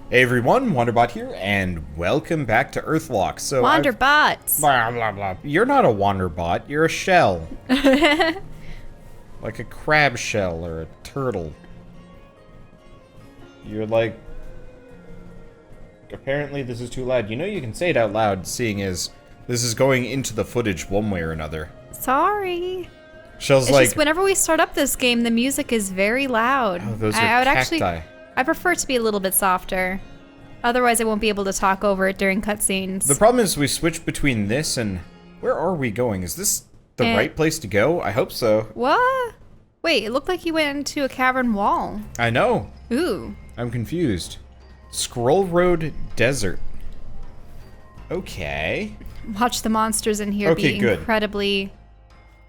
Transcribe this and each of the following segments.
Hey everyone, Wanderbot here, and welcome back to Earthlock. So Wanderbots. blah blah blah. You're not a Wanderbot, you're a shell. Like a crab shell or a turtle. You're like... Apparently this is too loud. You know you can say it out loud, seeing as this is going into the footage one way or another. Sorry. Shell's It's like... just whenever we start up this game, the music is very loud. Oh, those are I would cacti. I prefer it to be a little bit softer. Otherwise, I won't be able to talk over it during cutscenes. The problem is we switch between this and... Where are we going? Is this the right place to go? I hope so. What? Wait, it looked like you went into a cavern wall. I know. Ooh. I'm confused. Scroll Road Desert. Okay. Watch the monsters in here Okay, be good. incredibly...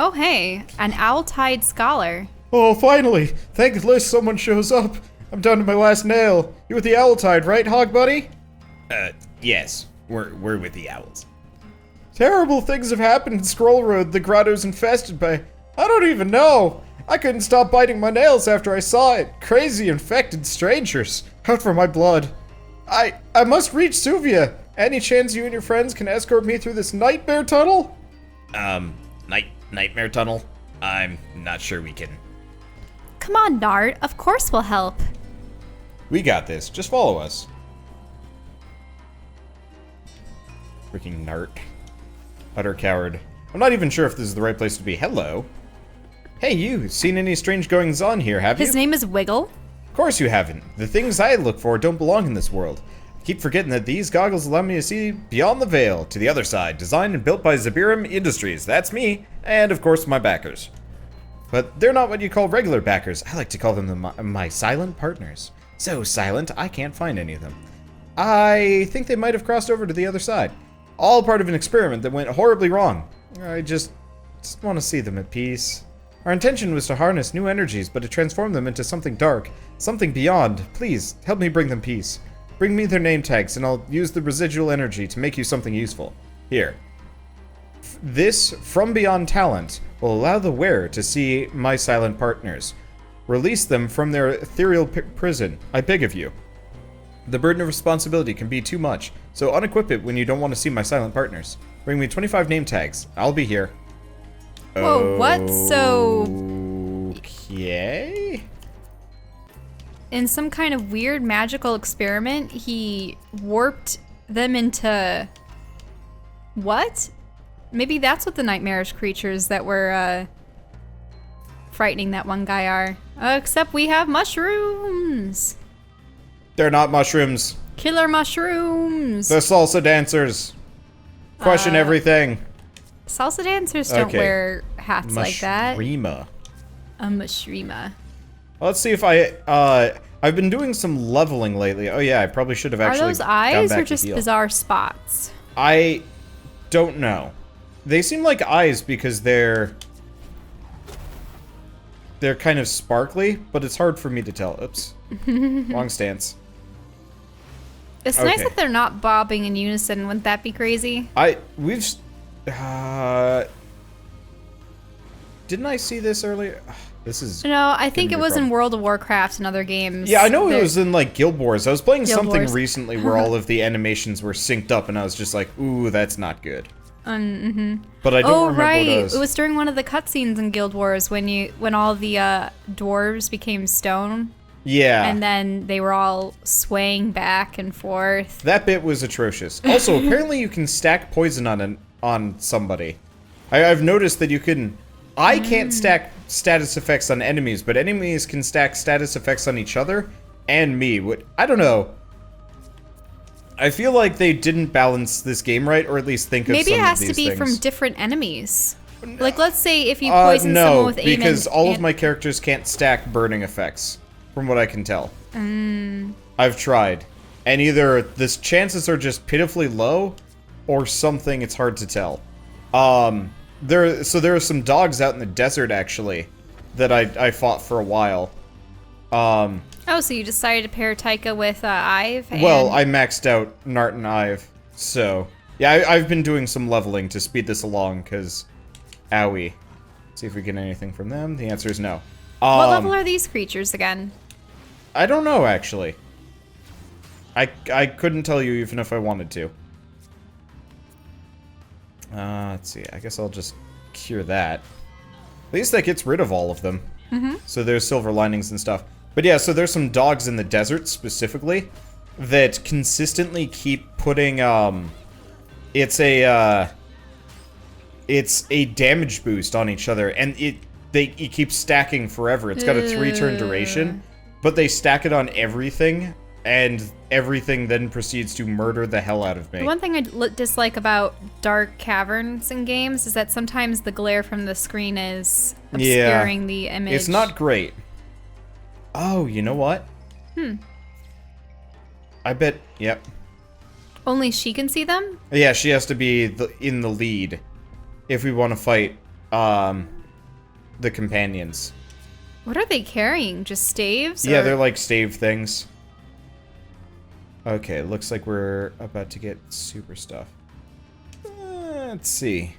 Oh, hey. An Owl-Tide Scholar. Oh, finally! Thank goodness someone shows up. I'm down to my last nail. You with the Owltide, right, Hog Buddy? Yes. We're with the owls. Terrible things have happened in Scroll Road. The grotto's infested by... I don't even know. I couldn't stop biting my nails after I saw it. Crazy infected strangers. Out for my blood. I must reach Suvia. Any chance you and your friends can escort me through this nightmare tunnel? Nightmare tunnel? I'm not sure we can. Come on, Nart. Of course we'll help. We got this. Just follow us. Freaking Nart. Utter coward. I'm not even sure if this is the right place to be. Hello. Hey, you. Seen any strange goings-on here, have you? His name is Wiggle. Of course you haven't. The things I look for don't belong in this world. I keep forgetting that these goggles allow me to see beyond the veil, to the other side, designed and built by Zaber Industries. That's me, and of course my backers. But they're not what you call regular backers. I like to call them my silent partners. So silent, I can't find any of them. I think they might have crossed over to the other side. All part of an experiment that went horribly wrong. I just want to see them at peace. Our intention was to harness new energies, but to transform them into something dark, something beyond. Please, help me bring them peace. Bring me their name tags, and I'll use the residual energy to make you something useful. Here. This From Beyond talent will allow the wearer to see my silent partners. Release them from their ethereal prison, I beg of you. The burden of responsibility can be too much, so unequip it when you don't want to see my silent partners. Bring me 25 name tags. I'll be here. Whoa, what? So... Okay? In some kind of weird magical experiment, he warped them into... What? Maybe that's what the nightmarish creatures that were, frightening that one guy are. Except we have mushrooms! They're not mushrooms. Killer mushrooms! They're salsa dancers. Question everything. Salsa dancers don't Okay. wear hats like that. Mushrima. A mushrima. Let's see if I've been doing some leveling lately. Oh yeah, I probably should have Are actually those gone eyes back or to just heal. bizarre spots? I don't know. They seem like eyes because they're kind of sparkly, but it's hard for me to tell. Oops. Wrong stance. It's nice Okay. that they're not bobbing in unison. Wouldn't that be crazy? Didn't I see this earlier? This is... No, I think gonna it be a was in problem. World of Warcraft and other games. Yeah, I know it There- was in, like, Guild Wars. I was playing Guild something Wars. recently where all of the animations were synced up, and I was just like, ooh, that's not good. But I don't Oh remember right, what it was. it was during one of the cutscenes in Guild Wars when all the dwarves became stone, Yeah. and then they were all swaying back and forth. That bit was atrocious. Also, apparently you can stack poison on somebody. I've noticed that you can... I can't stack status effects on enemies, but enemies can stack status effects on each other and me. I don't know. I feel like they didn't balance this game right, or at least think of Maybe some it has of to these be things. from different enemies. Like, let's say if you poison someone No, with Amon, because all of my characters can't stack burning effects, from what I can tell. I've tried. And either the chances are just pitifully low, or something it's hard to tell. There are some dogs out in the desert, actually, that I fought for a while. Oh, so you decided to pair Taika with Ive? And... Well, I maxed out Nart and Ive, so... Yeah, I've been doing some leveling to speed this along, because... Owie. See if we get anything from them. The answer is no. What level are these creatures again? I don't know, actually. I couldn't tell you even if I wanted to. Let's see. I guess I'll just cure that. At least that gets rid of all of them. So there's silver linings and stuff. But yeah, so there's some dogs in the desert specifically that consistently keep putting, it's a damage boost on each other, and it keeps stacking forever. It's got a 3-turn duration, but they stack it on everything, and everything then proceeds to murder the hell out of me. The one thing I dislike about dark caverns in games is that sometimes the glare from the screen is obscuring the image. It's not great. Oh, you know what? I bet, yep. Only she can see them? Yeah, she has to be in the lead if we want to fight the companions. What are they carrying? Just staves? Yeah, they're like stave things. Okay, looks like we're about to get super stuff. Let's see.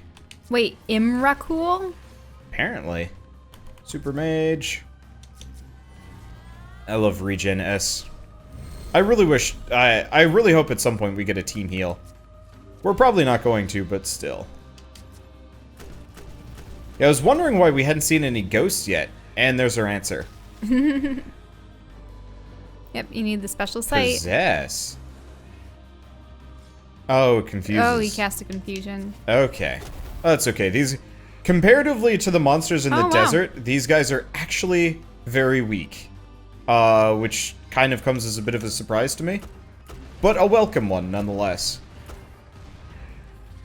Wait, Imrakul? Apparently. Super mage. I love regen S. I really wish, I really hope at some point we get a team heal. We're probably not going to, but still. Yeah, I was wondering why we hadn't seen any ghosts yet, and there's our answer. Yep, you need the special sight. Possess. Oh, confuses. Oh, he cast a confusion. Okay. That's okay. These, comparatively to the monsters in the wow. desert, these guys are actually very weak. Which kind of comes as a bit of a surprise to me. But a welcome one, nonetheless.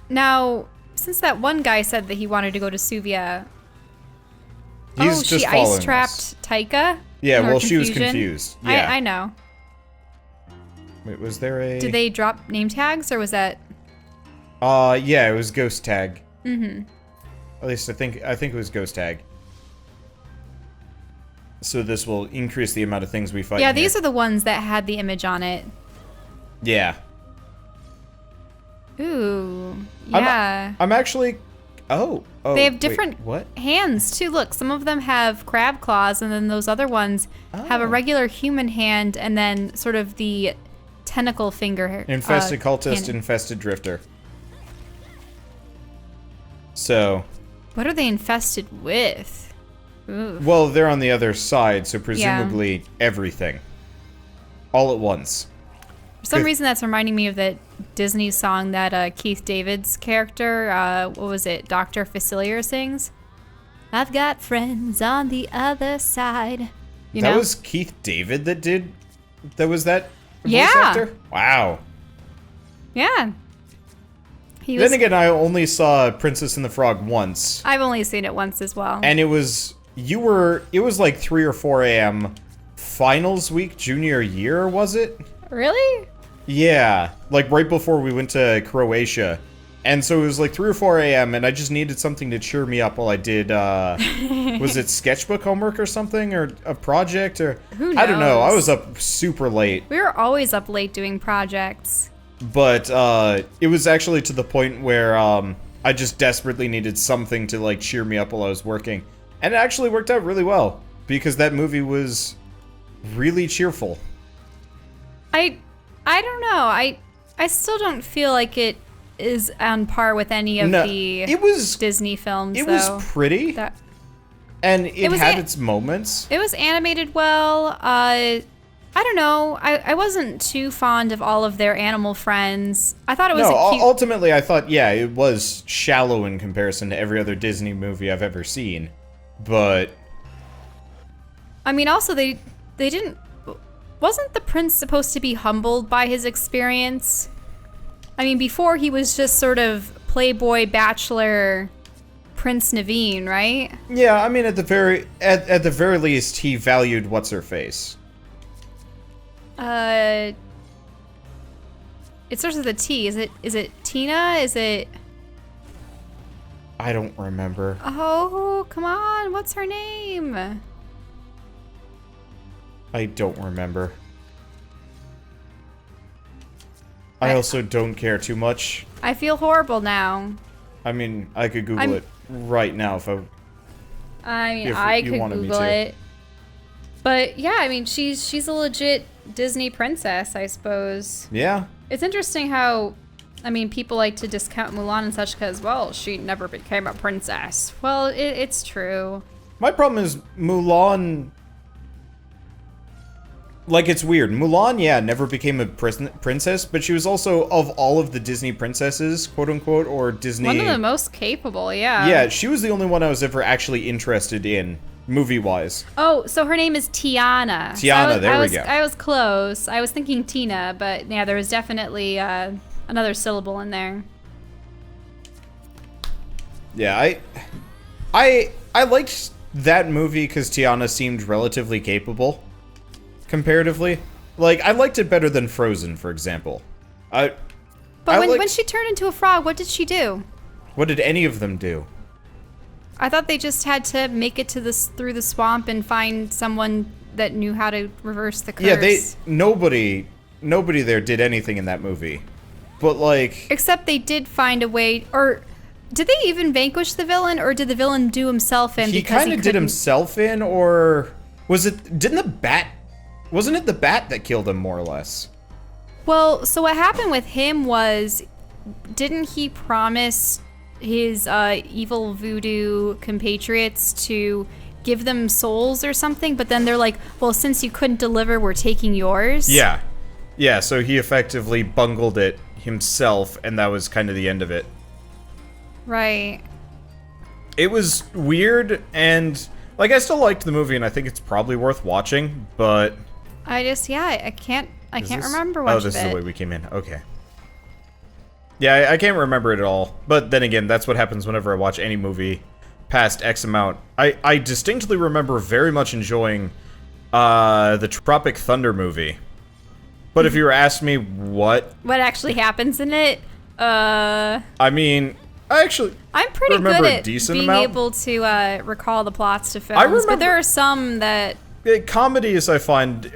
Now, since that one guy said that he wanted to go to Suvia... He's just she ice-trapped Taika? Yeah, well, confusion? she was confused. Yeah. I know. Wait, was there a... Did they drop name tags, or was that... yeah, it was Ghost Tag. Mm-hmm. At least I think it was Ghost Tag. So this will increase the amount of things we fight. Yeah, these are the ones that had the image on it. Yeah. Ooh, yeah. I'm actually... Oh, they have different what? hands, too. Look, some of them have crab claws, and then those other ones have a regular human hand, and then sort of the tentacle finger. Infested cultist, infested drifter. So... What are they infested with? Ooh. Well, they're on the other side, so presumably everything. All at once. For some reason, that's reminding me of that Disney song that Keith David's character, what was it, Dr. Facilier sings? I've got friends on the other side. You know? That was Keith David that did... That was that voice Yeah. actor? Wow. Yeah. Then again, I only saw Princess and the Frog once. I've only seen it once as well. And it was... It was like 3 or 4 a.m. finals week junior year, was it? Really? Yeah, like right before we went to Croatia. And so it was like 3 or 4 a.m. and I just needed something to cheer me up while I did, was it sketchbook homework or something? Or a project? Or Who knows? I don't know, I was up super late. We were always up late doing projects. But, it was actually to the point where, I just desperately needed something to, like, cheer me up while I was working. And it actually worked out really well, because that movie was really cheerful. I don't know. I still don't feel like it is on par with any of the Disney films. It was pretty, and it had its moments. It was animated well. I don't know. I wasn't too fond of all of their animal friends. I thought it was cute. Ultimately, I thought, yeah, it was shallow in comparison to every other Disney movie I've ever seen. But I mean, also they didn't. Wasn't the prince supposed to be humbled by his experience? I mean, before he was just sort of playboy bachelor Prince Naveen, right? Yeah, I mean, at the very least, he valued what's her face. It starts with a T. Is it Tina? Is it? I don't remember. Oh, come on! What's her name? I don't remember. I also don't care too much. I feel horrible now. I mean, I could Google it right now if I could Google it. But yeah, I mean, she's a legit Disney princess, I suppose. Yeah. It's interesting how, I mean, people like to discount Mulan and such because, well, she never became a princess. Well, it's true. My problem is Mulan. Like, it's weird. Mulan, yeah, never became a princess, but she was also, of all of the Disney princesses, quote unquote, or Disney. One of the most capable, yeah. Yeah, she was the only one I was ever actually interested in, movie-wise. Oh, so her name is Tiana. Tiana, there we go. I was close. I was thinking Tina, but yeah, there was definitely another syllable in there. Yeah, I liked that movie because Tiana seemed relatively capable, comparatively. Like, I liked it better than Frozen, for example. But when she turned into a frog, what did she do? What did any of them do? I thought they just had to make it to through the swamp and find someone that knew how to reverse the curse. Yeah, nobody there did anything in that movie. But like, except they did find a way, or did they even vanquish the villain, or did the villain do himself in? He kind of did himself in, or wasn't it the bat that killed him, more or less? Well, so what happened with him was, didn't he promise his evil voodoo compatriots to give them souls or something? But then they're like, well, since you couldn't deliver, we're taking yours. Yeah. Yeah, so he effectively bungled it himself, and that was kind of the end of it. Right. It was weird, and like, I still liked the movie, and I think it's probably worth watching, but I can't remember much of it. Oh, this is the way we came in. Okay. Yeah, I can't remember it at all. But then again, that's what happens whenever I watch any movie past X amount. I distinctly remember very much enjoying the Tropic Thunder movie. But if you were asking me what actually happens in it, I mean, I'm pretty good at being amount. able to recall the plots to films, but there are some that comedies I find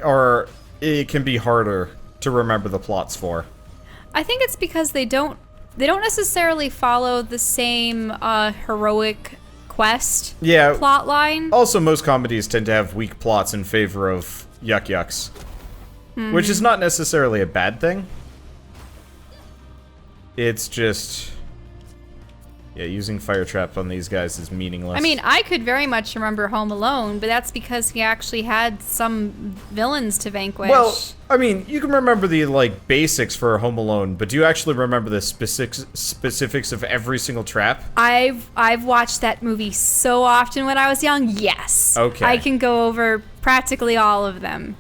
it can be harder to remember the plots for. I think it's because they don't necessarily follow the same heroic quest plot line. Also, most comedies tend to have weak plots in favor of yucks, which is not necessarily a bad thing. It's just, yeah, using fire trap on these guys is meaningless. I mean, I could very much remember Home Alone, but that's because he actually had some villains to vanquish. Well, I mean, you can remember the, like, basics for Home Alone, but do you actually remember the specifics of every single trap? I've watched that movie so often when I was young, yes. Okay. I can go over practically all of them.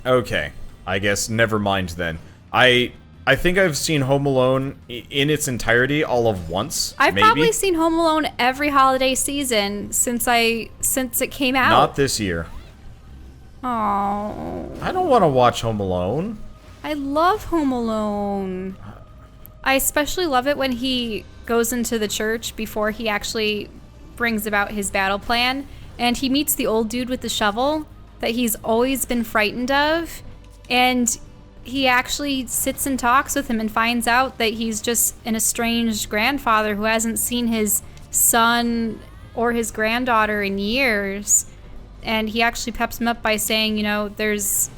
Okay. I guess never mind then. I think I've seen Home Alone in its entirety all of once. I've probably seen Home Alone every holiday season since it came out. Not this year. Oh. I don't want to watch Home Alone. I love Home Alone. I especially love it when he goes into the church before he actually brings about his battle plan, and he meets the old dude with the shovel that he's always been frightened of, and he actually sits and talks with him and finds out that he's just an estranged grandfather who hasn't seen his son or his granddaughter in years. And he actually peps him up by saying, you know, there's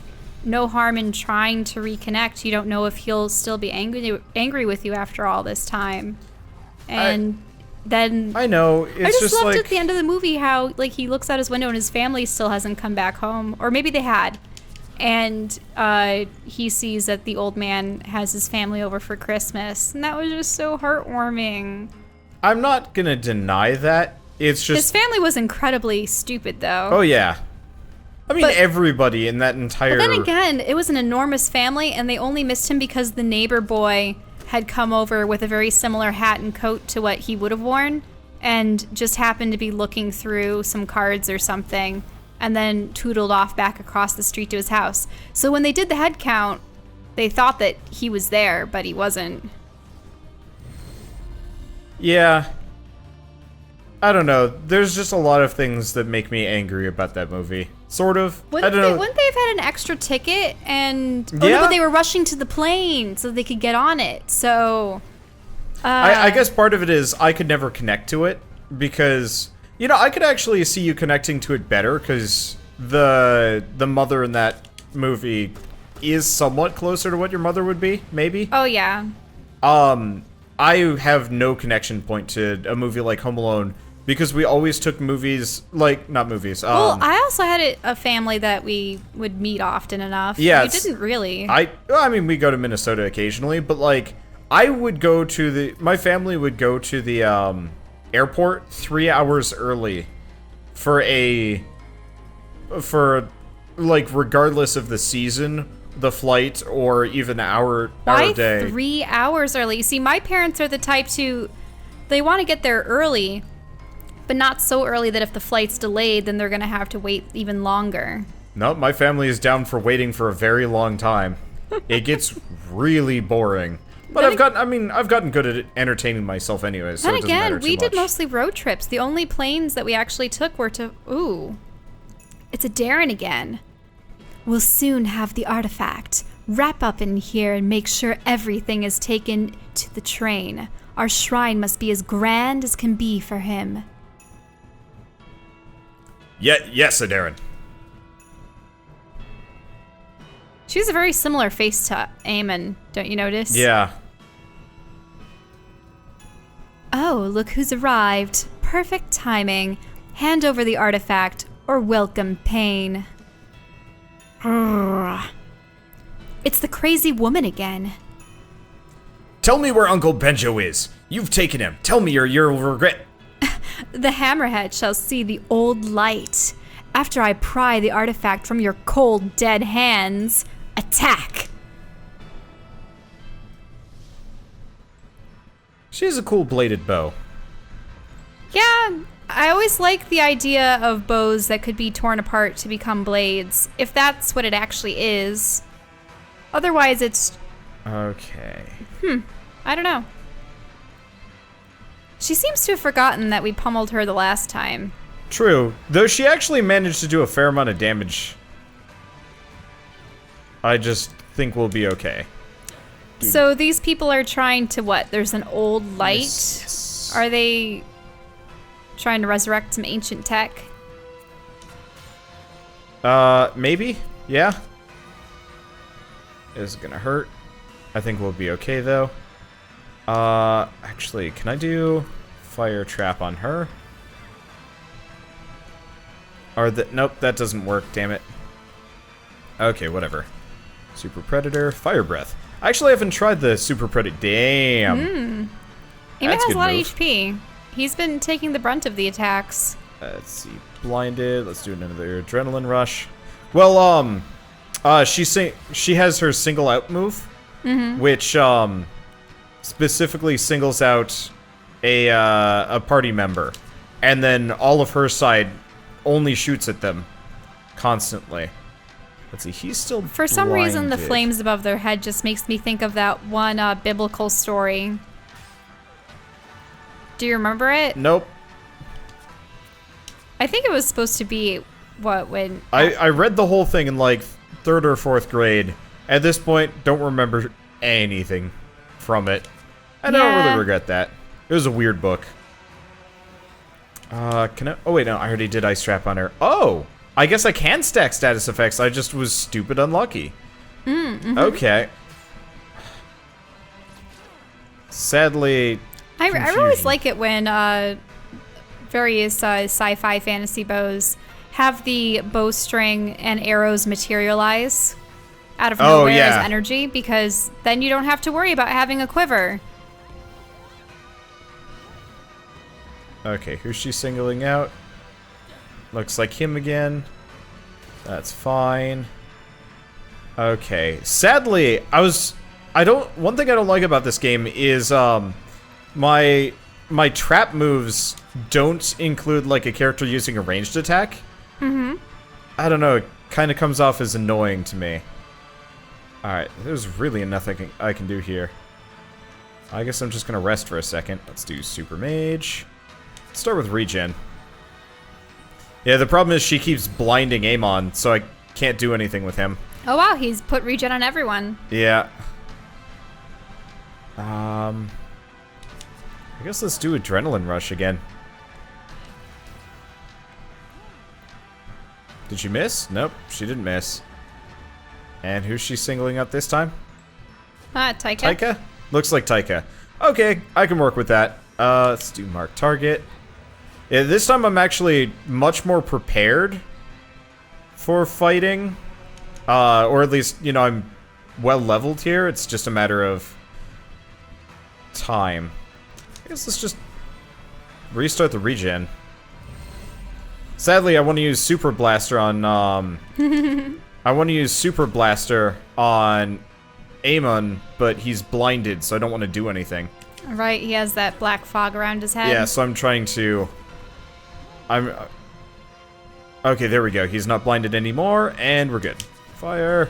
no harm in trying to reconnect. You don't know if he'll still be angry with you after all this time. And then I know, it's I just loved like, at the end of the movie how, like, he looks out his window and his family still hasn't come back home. Or maybe they had. And he sees that the old man has his family over for Christmas. And that was just so heartwarming. I'm not gonna deny that. It's just... His family was incredibly stupid, though. Oh, yeah. I mean, everybody in that entire... But then again, it was an enormous family, and they only missed him because the neighbor boy had come over with a very similar hat and coat to what he would have worn, and just happened to be looking through some cards or something, and then tootled off back across the street to his house. So when they did the head count, they thought that he was there, but he wasn't. Yeah. I don't know. There's just a lot of things that make me angry about that movie. Sort of. Wouldn't they have had an extra ticket? And no, but they were rushing to the plane so they could get on it. So I guess part of it is I could never connect to it because, you know, I could actually see you connecting to it better because the mother in that movie is somewhat closer to what your mother would be, maybe. Oh, yeah. I have no connection point to a movie like Home Alone because we always took movies, like, not movies. Well, I also had a family that we would meet often enough. Yeah. You didn't really. I mean, we go to Minnesota occasionally, but, like, I would go to my family would go to the, airport 3 hours early for like, regardless of the season, the flight, or even our Why day. 3 hours early? See, my parents are the type to, they want to get there early, but not so early that if the flight's delayed, then they're going to have to wait even longer. No, my family is down for waiting for a very long time. It gets really boring. But I've gotten good at entertaining myself anyways, so Then it doesn't matter again, too we much. did mostly road trips. The only planes that we actually took were to, ooh, it's Adaren again. We'll soon have the artifact. Wrap up in here and make sure everything is taken to the train. Our shrine must be as grand as can be for him. Yes, Adaren. She has a very similar face to Amon, don't you notice? Yeah. Oh, look who's arrived. Perfect timing. Hand over the artifact or welcome pain. Urgh. It's the crazy woman again. Tell me where Uncle Benjo is. You've taken him. Tell me or you'll regret. The hammerhead shall see the old light. After I pry the artifact from your cold, dead hands, attack! She has a cool bladed bow. Yeah, I always like the idea of bows that could be torn apart to become blades, if that's what it actually is. Otherwise, it's... Okay. I don't know. She seems to have forgotten that we pummeled her the last time. True, though she actually managed to do a fair amount of damage. I just think we'll be okay. So these people are trying to what? There's an old light? Yes. Are they trying to resurrect some ancient tech? Maybe? Yeah. Is it gonna hurt? I think we'll be okay, though. Actually, can I do fire trap on her? Or nope, that doesn't work, damn it. Okay, whatever. Super Predator, Fire Breath. I actually haven't tried the Super Predator. Damn. Amon That's has good a lot move. of HP. He's been taking the brunt of the attacks. Let's see, blinded. Let's do another adrenaline rush. Well, she has her single out move, which specifically singles out a party member, and then all of her side only shoots at them constantly. Let's see, he's still For some reason, the blinded. flames above their head just makes me think of that one biblical story. Do you remember it? Nope. I think it was supposed to be when I read the whole thing in like 3rd or 4th grade. At this point, don't remember anything from it. I don't Yeah. really regret that. It was a weird book. Can I? Oh wait, no, I already did ice trap on her. Oh, I guess I can stack status effects. I just was stupid unlucky. Okay. Sadly, I confusion. always like it when various sci-fi fantasy bows have the bowstring and arrows materialize out of Oh, nowhere yeah. as energy, because then you don't have to worry about having a quiver. Okay, who's she singling out? Looks like him again. That's fine. Okay. Sadly, one thing I don't like about this game is my trap moves don't include like a character using a ranged attack. I don't know, it kind of comes off as annoying to me. Alright, there's really nothing I can do here. I guess I'm just gonna rest for a second. Let's do Super Mage. Let's start with regen. Yeah, the problem is she keeps blinding Amon, so I can't do anything with him. Oh wow, he's put regen on everyone. Yeah. I guess let's do Adrenaline Rush again. Did she miss? Nope, she didn't miss. And who's she singling out this time? Taika. Taika? Looks like Taika. Okay, I can work with that. Let's do mark target. Yeah, this time I'm actually much more prepared for fighting. Or at least, you know, I'm well leveled here. It's just a matter of time. I guess let's just restart the regen. Sadly, I want to use Super Blaster on, I want to use Super Blaster on Amon, but he's blinded, so I don't want to do anything. Right, he has that black fog around his head. Yeah, so I'm trying to... Okay, there we go. He's not blinded anymore, and we're good. Fire.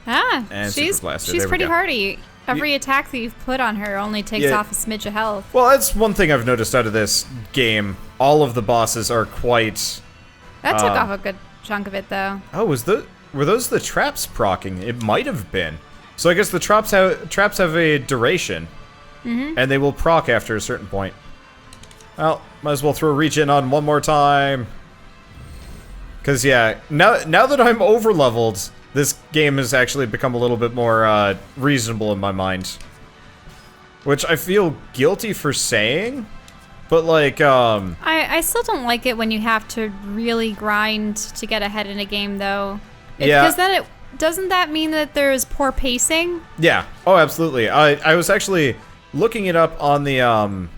And she's Super Blaster. she's There we pretty go. hardy. Every attack that you've put on her only takes off a smidge of health. Well, that's one thing I've noticed out of this game. All of the bosses are quite... That took off a good chunk of it, though. Oh, were those the traps proccing? It might have been. So I guess the traps have a duration, and they will proc after a certain point. Well, might as well throw regen on one more time. Cause yeah, now that I'm over leveled, this game has actually become a little bit more reasonable in my mind. Which I feel guilty for saying, but like I still don't like it when you have to really grind to get ahead in a game, though. Yeah. Because then doesn't that mean that there's poor pacing? Yeah. Oh, absolutely. I was actually looking it up on the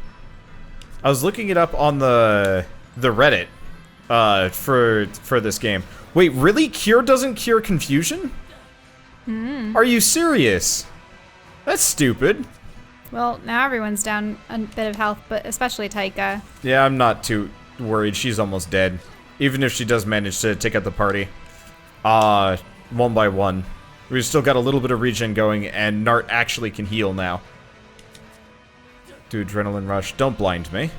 Reddit for this game. Wait, really? Cure doesn't cure confusion? Are you serious? That's stupid. Well, now everyone's down a bit of health, but especially Taika. Yeah, I'm not too worried. She's almost dead. Even if she does manage to take out the party. One by one. We've still got a little bit of regen going, and Nart actually can heal now. Do adrenaline rush. Don't blind me.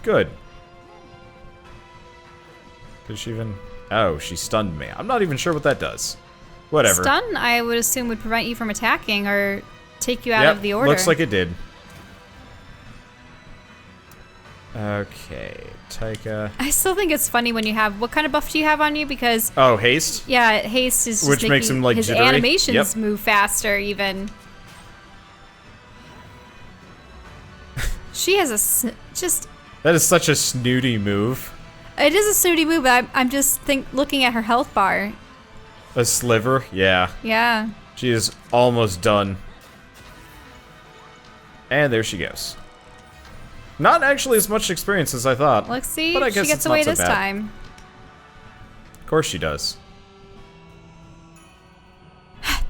Good. Did she even... Oh, she stunned me. I'm not even sure what that does. Whatever. Stun, I would assume, would prevent you from attacking or take you out of the order. Looks like it did. Okay, Taika. I still think it's funny when you have... What kind of buff do you have on you? Because... Oh, haste? Yeah, haste is just Which makes him, like, his jittery. animations move faster, even. She has a... just... That is such a snooty move. It is a snooty move, but I'm just looking at her health bar. A sliver? Yeah. Yeah. She is almost done. And there she goes. Not actually as much experience as I thought. Let's see. But I guess she gets it's not away so this bad. time. Of course she does.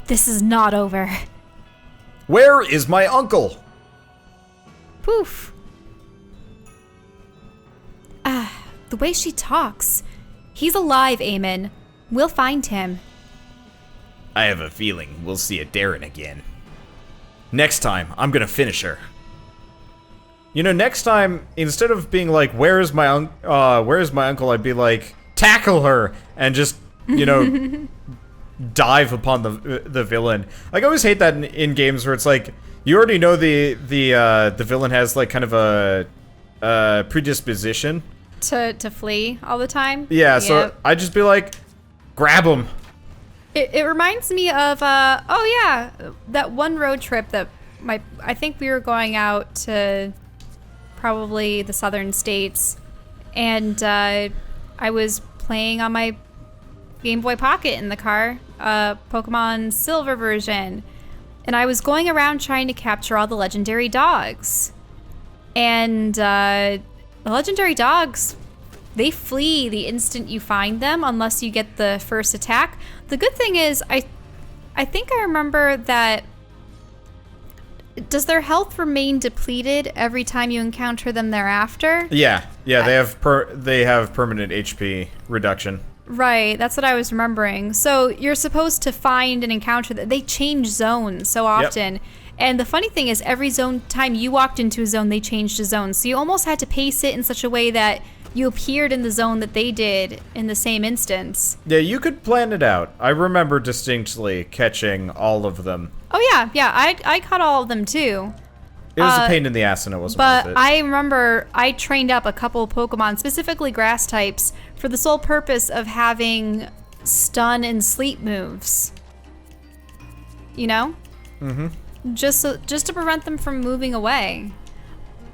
This is not over. Where is my uncle? Poof. The way she talks. He's alive, Amon. We'll find him. I have a feeling we'll see Adaren again. Next time, I'm gonna finish her. You know, next time, instead of being like, where's my uncle, I'd be like, tackle her, and just, you know, dive upon the villain. Like, I always hate that in games where it's like, you already know the villain has like kind of a predisposition To flee all the time? Yeah, so I'd just be like, grab him. It reminds me of, oh yeah, that one road trip that I think we were going out to probably the southern states, and I was playing on my Game Boy Pocket in the car, Pokemon Silver version, and I was going around trying to capture all the legendary dogs. And the legendary dogs, they flee the instant you find them unless you get the first attack. The good thing is, I think I remember that... Does their health remain depleted every time you encounter them thereafter? Yeah, they have permanent HP reduction. Right, that's what I was remembering. So you're supposed to find and encounter that. They change zones so often. Yep. And the funny thing is, every time you walked into a zone, they changed a zone. So you almost had to pace it in such a way that you appeared in the zone that they did in the same instance. Yeah, you could plan it out. I remember distinctly catching all of them. Oh yeah, I caught all of them too. It was a pain in the ass and it wasn't worth it. But I remember I trained up a couple of Pokemon, specifically grass types, for the sole purpose of having stun and sleep moves. You know? Mm-hmm. Just to prevent them from moving away.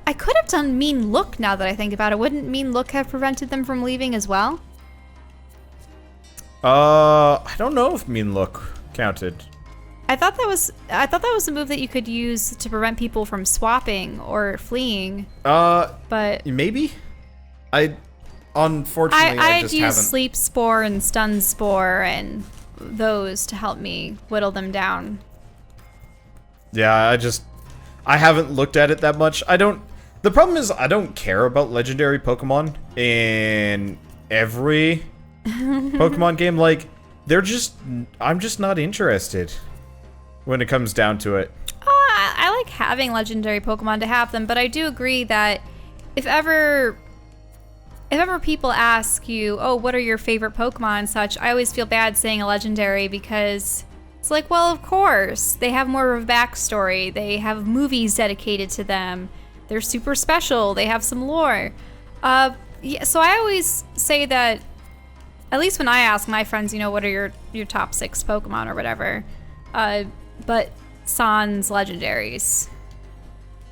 I could have done Mean Look now that I think about it. Wouldn't Mean Look have prevented them from leaving as well? I don't know if Mean Look counted. I thought that was a move that you could use to prevent people from swapping or fleeing. But maybe? Unfortunately, I just used haven't. Sleep Spore and Stun Spore and those to help me whittle them down. Yeah, I haven't looked at it that much. The problem is I don't care about legendary Pokemon in every Pokemon game. Like, I'm just not interested when it comes down to it. Oh, I like having legendary Pokemon to have them, but I do agree that if ever people ask you, oh, what are your favorite Pokemon and such, I always feel bad saying a legendary because it's like, well, of course. They have more of a backstory. They have movies dedicated to them. They're super special. They have some lore. Yeah, so I always say that, at least when I ask my friends, what are your top 6 Pokemon or whatever, but Sans legendaries.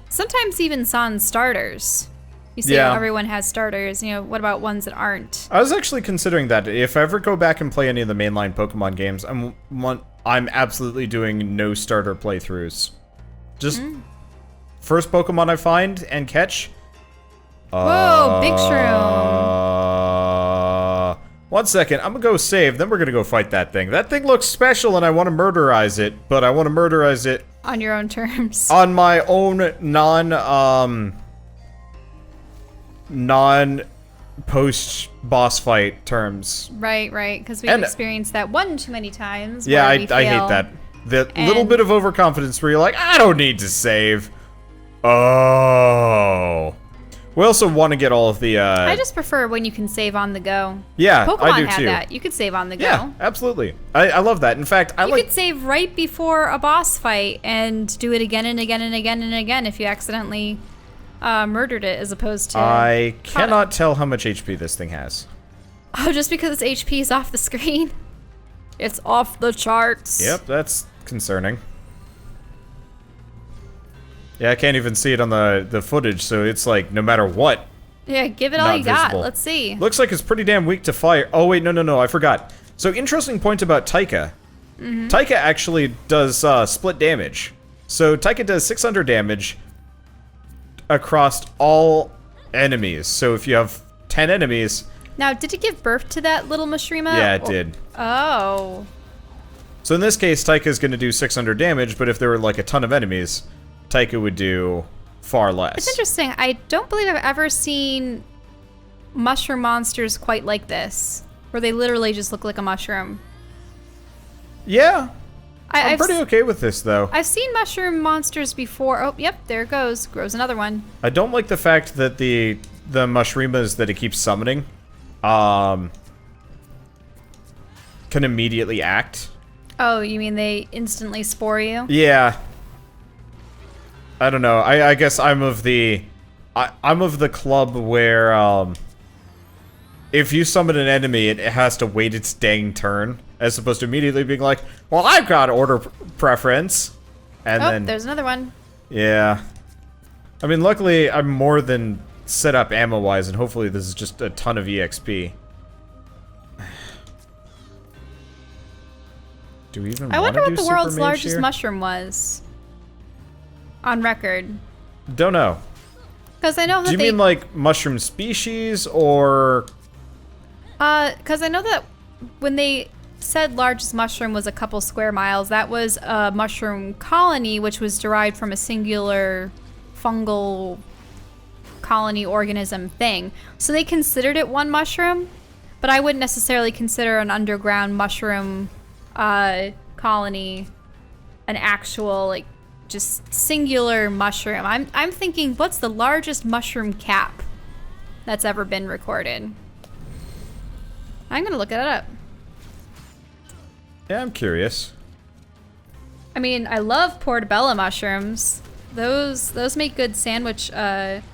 Sometimes even Sans starters. You see how everyone has starters, what about ones that aren't? I was actually considering that. If I ever go back and play any of the mainline Pokemon games, I'm absolutely doing no starter playthroughs. Just first Pokemon I find and catch. Whoa, Big Shroom. 1 second, I'm gonna go save, then we're gonna go fight that thing. That thing looks special and I want to murderize it, but I want to murderize it on your own terms. On my own non-post boss fight terms. Right, because we've experienced that one too many times. Yeah, I hate that. The little bit of overconfidence where you're like, I don't need to save. Oh. We also want to get all of the, I just prefer when you can save on the go. Yeah, Pokemon I do had too. that. You could save on the go. Yeah, absolutely. I love that. In fact, you could save right before a boss fight and do it again and again and again and again if you accidentally murdered it, as opposed to... I cannot tell how much HP this thing has. Oh, just because its HP is off the screen? It's off the charts. Yep, that's concerning. Yeah, I can't even see it on the footage, so it's like, no matter what. Yeah, give it all you got. Let's see. Looks like it's pretty damn weak to fire. Oh, wait, no, I forgot. So, interesting point about Taika. Taika actually does split damage. So, Taika does 600 damage across all enemies. So, if you have 10 enemies... Now, did it give birth to that little Mashrima? Yeah, it did. Oh. So, in this case, Taika's going to do 600 damage, but if there were, like, a ton of enemies... Taika would do far less. It's interesting. I don't believe I've ever seen mushroom monsters quite like this, where they literally just look like a mushroom. Yeah. I'm pretty okay with this, though. I've seen mushroom monsters before. Oh, yep, there it goes. Grows another one. I don't like the fact that the mushrimas that it keeps summoning can immediately act. Oh, you mean they instantly spore you? Yeah. I don't know. I guess I'm of the club where if you summon an enemy, it has to wait its dang turn, as opposed to immediately being like, well, I've got order preference. And then there's another one. Yeah. I mean, luckily, I'm more than set up ammo-wise, and hopefully this is just a ton of EXP. Do we even I want wonder to what do the world's Super Mage largest here? mushroom was. On record. Don't know. Because I know that Do you mean like mushroom species or... Because I know that when they said largest mushroom was a couple square miles, that was a mushroom colony, which was derived from a singular fungal colony organism thing. So they considered it one mushroom, but I wouldn't necessarily consider an underground mushroom colony an actual, like, just singular mushroom. I'm thinking, what's the largest mushroom cap that's ever been recorded? I'm gonna look it up. Yeah, I'm curious. I mean, I love portobello mushrooms. Those make good sandwich,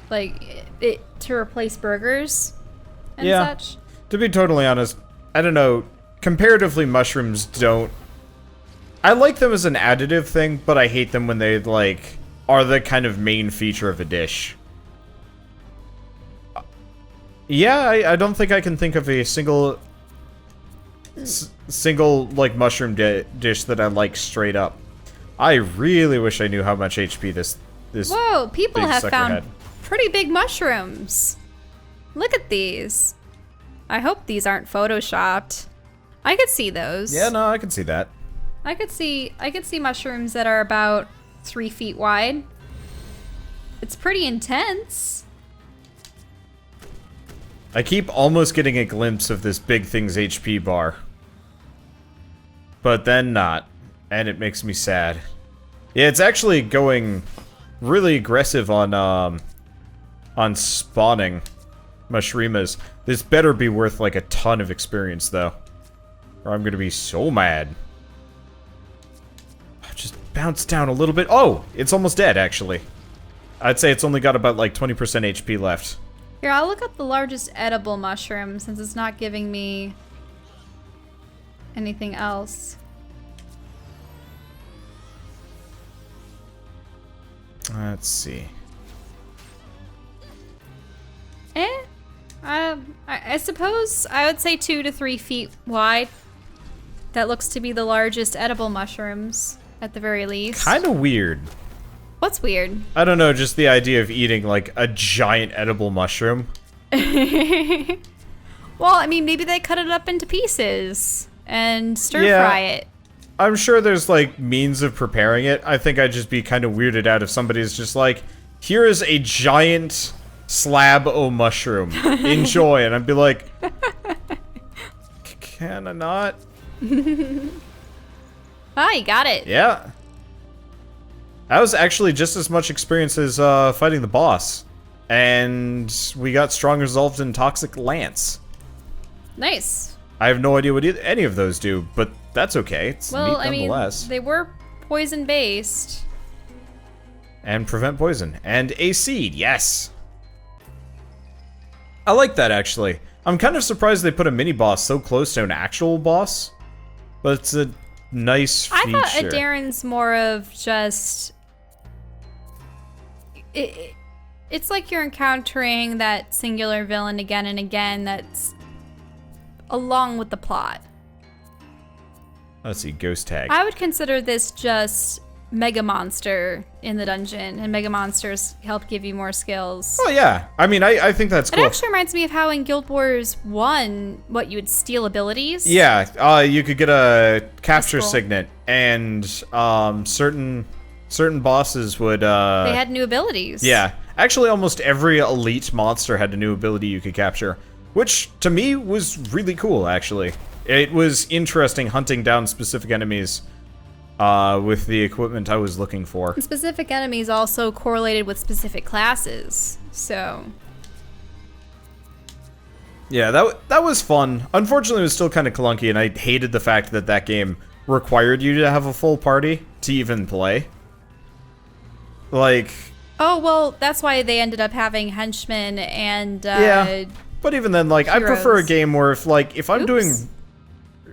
like, to replace burgers and such. To be totally honest, I don't know, comparatively, mushrooms don't... I like them as an additive thing, but I hate them when they, like, are the kind of main feature of a dish. Yeah, I don't think I can think of a single, like, mushroom dish that I like straight up. I really wish I knew how much HP this Whoa, people big have sucker found had. pretty big mushrooms. Look at these. I hope these aren't photoshopped. I could see those. Yeah, no, I can see that. I could see mushrooms that are about 3 feet wide. It's pretty intense. I keep almost getting a glimpse of this big thing's HP bar. But then not. And it makes me sad. Yeah, it's actually going really aggressive on spawning mushrimas. This better be worth like a ton of experience though. Or I'm gonna be so mad. Just bounce down a little bit. Oh, it's almost dead actually. I'd say it's only got about like 20% HP left. Here, I'll look up the largest edible mushroom since it's not giving me anything else. Let's see. I suppose I would say 2 to 3 feet wide. That looks to be the largest edible mushrooms, at the very least. Kind of weird. What's weird? I don't know, just the idea of eating like a giant edible mushroom. Well, I mean, maybe they cut it up into pieces and stir fry it. I'm sure there's like means of preparing it. I think I'd just be kind of weirded out if somebody's just like, here is a giant slab o' mushroom. Enjoy. And I'd be like, can I not? Ah, you got it. Yeah. That was actually just as much experience as fighting the boss. And we got strong resolved and toxic lance. Nice. I have no idea what any of those do, but that's okay. It's neat nonetheless. They were poison based. And prevent poison. And a seed, yes. I like that actually. I'm kind of surprised they put a mini boss so close to an actual boss. But it's a nice feature. I thought Adaren's more of just... It's like you're encountering that singular villain again and again that's along with the plot. Let's see, ghost tag. I would consider this just Mega Monster in the dungeon, and Mega Monsters help give you more skills. Oh yeah, I mean, I think that's cool. It actually reminds me of how in Guild Wars 1, what, you would steal abilities? Yeah, you could get a capture cool. signet, and certain bosses would... They had new abilities. Yeah, actually almost every elite monster had a new ability you could capture, which to me was really cool, actually. It was interesting hunting down specific enemies with the equipment I was looking for. Specific enemies also correlated with specific classes, so... Yeah, that was fun. Unfortunately, it was still kind of clunky, and I hated the fact that that game required you to have a full party to even play. Like... Oh, well, that's why they ended up having henchmen and, yeah, but even then, like, heroes. I prefer a game where if I'm doing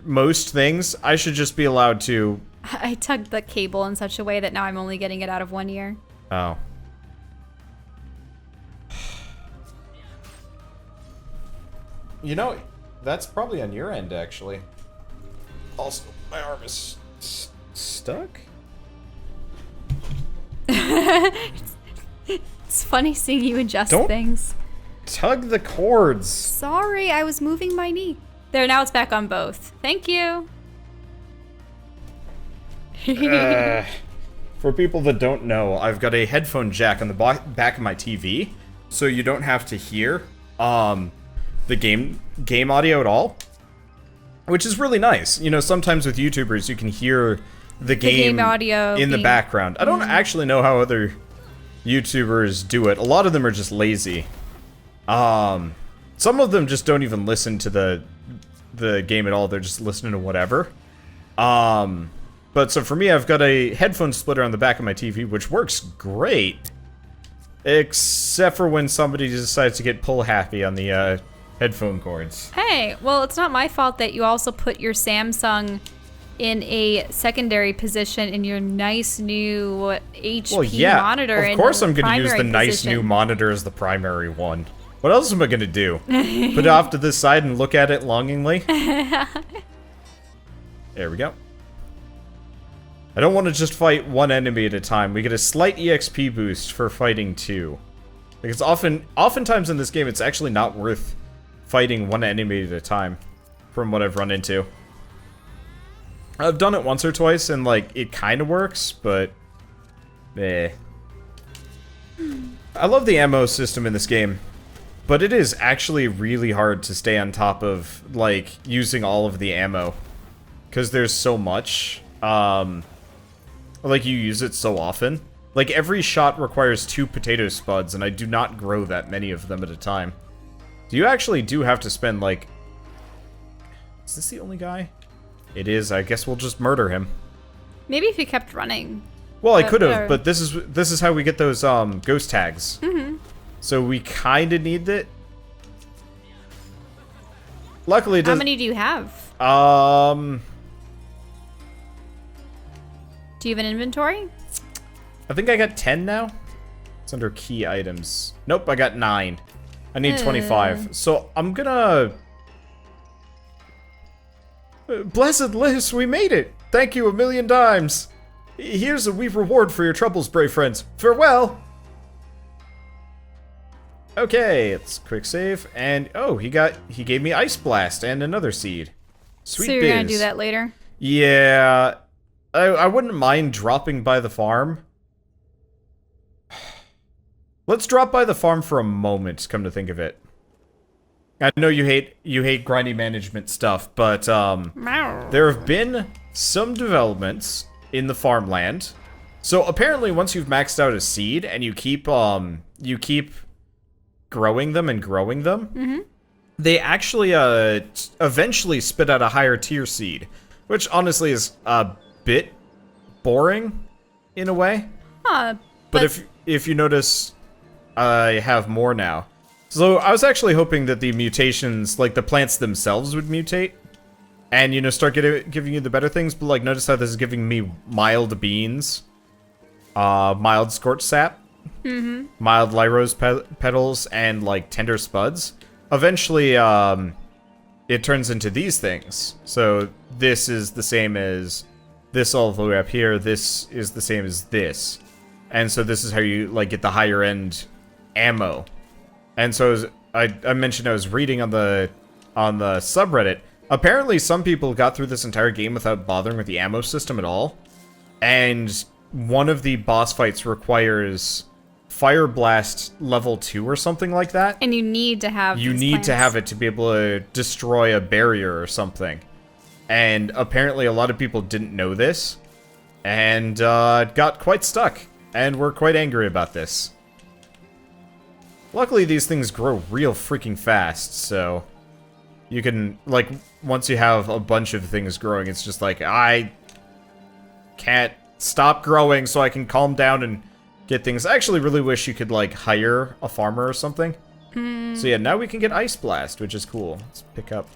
most things, I should just be allowed to... I tugged the cable in such a way that now I'm only getting it out of one ear. Oh. You know, that's probably on your end, actually. Also, my arm is stuck? It's funny seeing you adjust Don't things. Tug the cords. Sorry, I was moving my knee. There, now it's back on both. Thank you. For people that don't know, I've got a headphone jack on the back of my TV, so you don't have to hear the game audio at all, which is really nice. You know, sometimes with YouTubers, you can hear the game audio in the background. I don't actually know how other YouTubers do it. A lot of them are just lazy. Some of them just don't even listen to the game at all. They're just listening to whatever. But so for me, I've got a headphone splitter on the back of my TV, which works great. Except for when somebody decides to get pull happy on the headphone cords. Hey, well, it's not my fault that you also put your Samsung in a secondary position in your nice new HP monitor. Of course I'm going to use the primary nice position. new monitor as the primary one. What else am I going to do? Put it off to this side and look at it longingly? There we go. I don't want to just fight one enemy at a time. We get a slight EXP boost for fighting two. Because oftentimes in this game, it's actually not worth fighting one enemy at a time, from what I've run into. I've done it once or twice, and, like, it kind of works, but... eh. I love the ammo system in this game, but it is actually really hard to stay on top of, like, using all of the ammo. Because there's so much. Like, you use it so often. Like, every shot requires 2 potato spuds, and I do not grow that many of them at a time. You actually do have to spend, like... Is this the only guy? It is. I guess we'll just murder him. Maybe if you kept running. Well, I could have, but this is how we get those ghost tags. Mm-hmm. So we kind of need it. Luckily, it does. How many do you have? Do you have an inventory? I think I got 10 now. It's under key items. Nope, I got 9. I need 25. So I'm gonna... Blessed Liz, we made it! Thank you 1,000,000 times! Here's a wee reward for your troubles, brave friends. Farewell! Okay, let's quick save, and oh, he gave me Ice Blast and another seed. Sweet so you're biz. gonna do that later? Yeah, I wouldn't mind dropping by the farm. Let's drop by the farm for a moment, come to think of it. I know you hate grindy management stuff, but there have been some developments in the farmland. So apparently once you've maxed out a seed and you keep growing them and growing them, mm-hmm. they actually eventually spit out a higher tier seed, which honestly is a bit boring in a way. But if you notice, I have more now. So I was actually hoping that the mutations, like the plants themselves, would mutate and, you know, start giving you the better things. But, like, notice how this is giving me mild beans, mild scorch sap, mm-hmm. mild lyrose petals, and, like, tender spuds. Eventually, it turns into these things. So this is the same as this all the way up here. This is the same as this. And so this is how you, like, get the higher end ammo. And so I mentioned I was reading on the subreddit. Apparently, some people got through this entire game without bothering with the ammo system at all. And one of the boss fights requires Fire Blast level 2 or something like that. And you need to have to have it to be able to destroy a barrier or something. And apparently, a lot of people didn't know this, and got quite stuck, and were quite angry about this. Luckily, these things grow real freaking fast, so you can, like, once you have a bunch of things growing, it's just like, I can't stop growing so I can calm down and get things. I actually really wish you could, like, hire a farmer or something. So yeah, now we can get Ice Blast, which is cool. Let's pick up.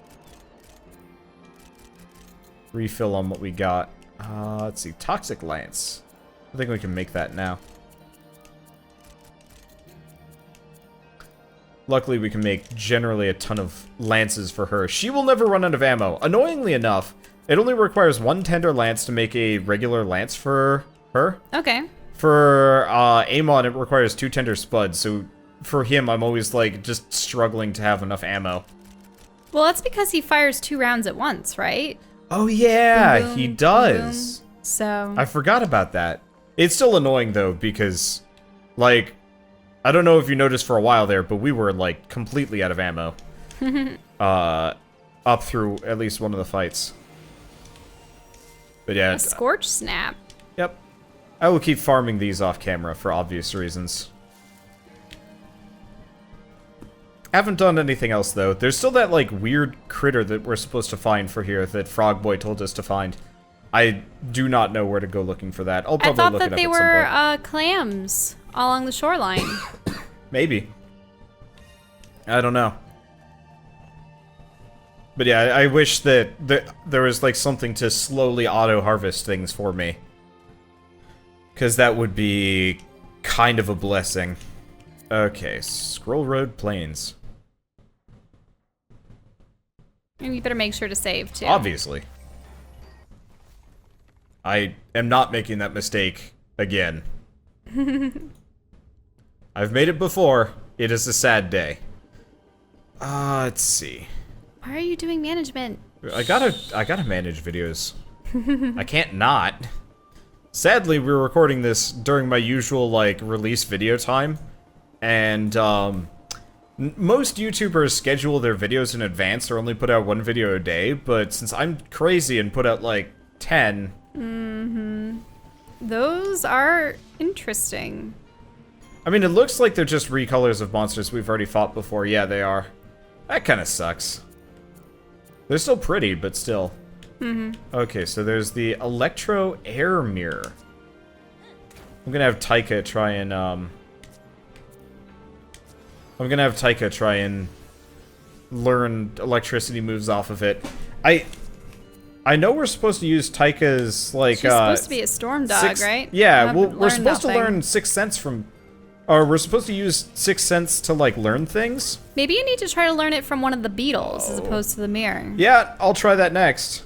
Refill on what we got. Let's see, Toxic Lance. I think we can make that now. Luckily, we can make generally a ton of lances for her. She will never run out of ammo. Annoyingly enough, it only requires 1 tender lance to make a regular lance for her. Okay. For Amon, it requires 2 tender spuds, so for him, I'm always, like, just struggling to have enough ammo. Well, that's because he fires 2 rounds at once, right? Oh, yeah, boom, boom, he does. boom. So... I forgot about that. It's still annoying, though, because, like... I don't know if you noticed for a while there, but we were, like, completely out of ammo. Up through at least one of the fights. But yeah. A Scorch Snap. Yep. I will keep farming these off camera for obvious reasons. Haven't done anything else, though. There's still that, like, weird critter that we're supposed to find for here that Frog Boy told us to find. I do not know where to go looking for that. I'll probably look it up at some point. I thought that they were clams all along the shoreline. Maybe. I don't know. But yeah, I wish that there was like something to slowly auto-harvest things for me. Because that would be kind of a blessing. Okay, Scroll Road Plains. And you better make sure to save, too. Obviously. I am not making that mistake again. I've made it before. It is a sad day. Let's see. Why are you doing management? I gotta manage videos. I can't not. Sadly, we're recording this during my usual, like, release video time. And, most YouTubers schedule their videos in advance or only put out one video a day, but since I'm crazy and put out, like, 10... Those are interesting. I mean, it looks like they're just recolors of monsters we've already fought before. Yeah, they are. That kind of sucks. They're still pretty, but still. Okay, so there's the Electro Air Mirror. I'm gonna have Taika try and... learn electricity moves off of it. I know we're supposed to use Taika's, like, She's supposed to be a storm dog, right? Yeah, well, we're supposed to learn Sixth Sense from... Or we're supposed to use Sixth Sense to, like, learn things? Maybe you need to try to learn it from one of the beetles as opposed to the mirror. Yeah, I'll try that next.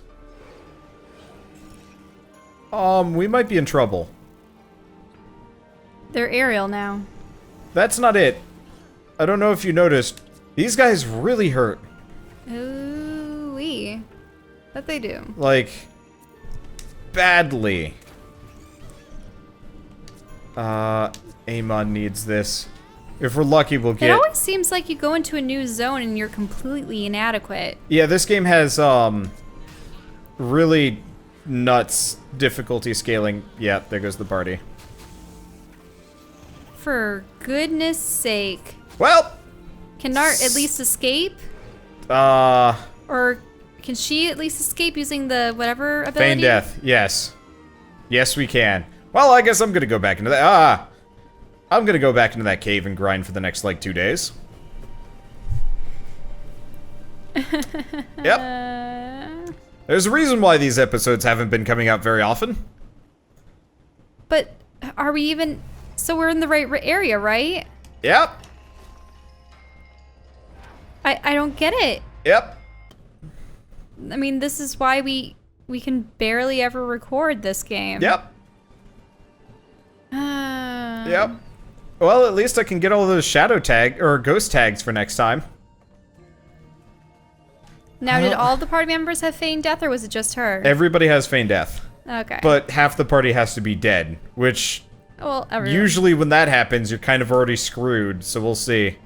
We might be in trouble. They're aerial now. That's not it. I don't know if you noticed. These guys really hurt. Ooh-wee. That they do. Like, badly. Amon needs this. If we're lucky, we'll get... It always seems like you go into a new zone and you're completely inadequate. Yeah, this game has, really nuts difficulty scaling. Yeah, there goes the party. For goodness sake. Well! Can Nart at least escape? Or can she at least escape using the whatever ability? Feign death, yes. Yes, we can. Well, I guess I'm gonna go back into that. I'm gonna go back into that cave and grind for the next, like, 2 days. Yep. There's a reason why these episodes haven't been coming out very often. But are we even... So we're in the right area, right? Yep. I don't get it. Yep. I mean, this is why we can barely ever record this game. Yep. Yep. Well, at least I can get all those shadow tag or ghost tags for next time. Now, did all the party members have feigned death, or was it just her? Everybody has feigned death. Okay. But half the party has to be dead, which well, everyone. usually when that happens, you're kind of already screwed, so we'll see.